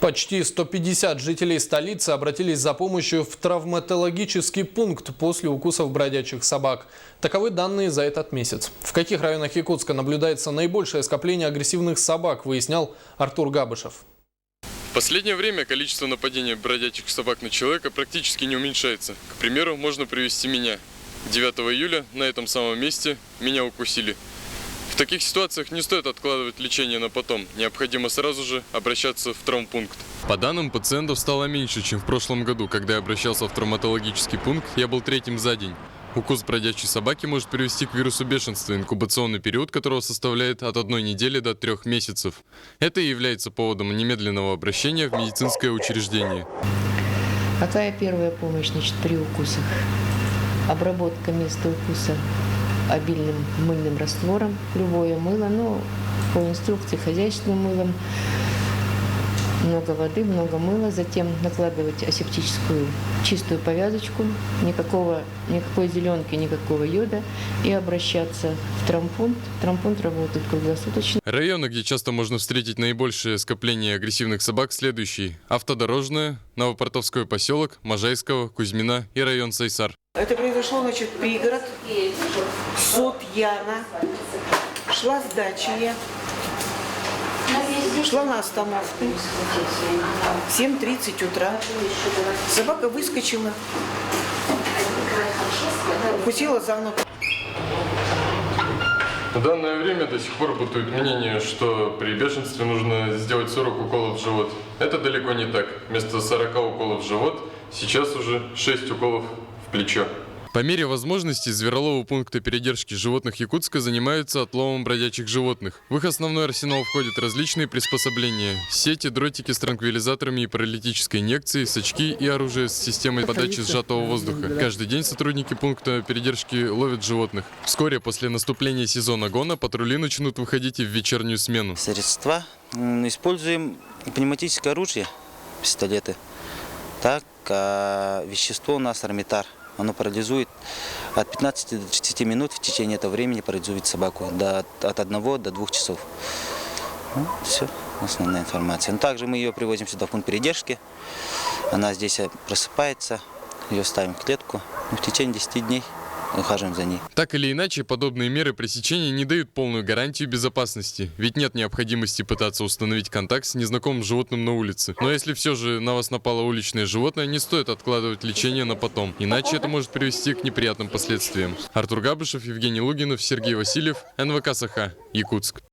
Почти 150 жителей столицы обратились за помощью в травматологический пункт после укусов бродячих собак. Таковы данные за этот месяц. В каких районах Якутска наблюдается наибольшее скопление агрессивных собак, выяснял Артур Габышев. В последнее время количество нападений бродячих собак на человека практически не уменьшается. К примеру, можно привести меня. 9 июля на этом самом месте меня укусили. В таких ситуациях не стоит откладывать лечение на потом. Необходимо сразу же обращаться в травмпункт. По данным, пациентов стало меньше, чем в прошлом году. Когда я обращался в травматологический пункт, я был третьим за день. Укус бродячей собаки может привести к вирусу бешенства, инкубационный период которого составляет от 1 недели до 3 месяцев. Это и является поводом немедленного обращения в медицинское учреждение. Какая первая помощь, при укусах? Обработка места укуса обильным мыльным раствором, любое мыло, но по инструкции хозяйственным мылом, много воды, много мыла, затем накладывать асептическую чистую повязочку, никакой зеленки, никакого йода, и обращаться в травмпункт. Травмпункт работает круглосуточно. Районы, где часто можно встретить наибольшее скопление агрессивных собак, следующие: Автодорожная, Новопортовской поселок, Можайского, Кузьмина и район Сайсар. Это произошло, пригород, суд Яна, шла с дачи я, шла на остановку, 7:30 утра, собака выскочила, укусила за ногу. В данное время до сих пор бытует мнение, что при бешенстве нужно сделать 40 уколов в живот. Это далеко не так. Вместо 40 уколов в живот сейчас уже 6 уколов в плечо. По мере возможности звероловы пункта передержки животных Якутска занимаются отловом бродячих животных. В их основной арсенал входят различные приспособления: сети, дротики с транквилизаторами и паралитической инъекцией, сачки и оружие с системой подачи сжатого воздуха. Каждый день сотрудники пункта передержки ловят животных. Вскоре после наступления сезона гона патрули начнут выходить и в вечернюю смену. Средства используем: пневматическое оружие, пистолеты. Так, вещество у нас армитар. Оно парализует от 15 до 30 минут, в течение этого времени парализует собаку от 1 до 2 часов. Все, основная информация. Но также мы ее привозим сюда в пункт передержки. Она здесь просыпается, ее ставим в клетку. В течение 10 дней ухаживаем за ней. Так или иначе, подобные меры пресечения не дают полную гарантию безопасности. Ведь нет необходимости пытаться установить контакт с незнакомым животным на улице. Но если все же на вас напало уличное животное, не стоит откладывать лечение на потом. Иначе это может привести к неприятным последствиям. Артур Габышев, Евгений Лугинов, Сергей Васильев, НВК Саха, Якутск.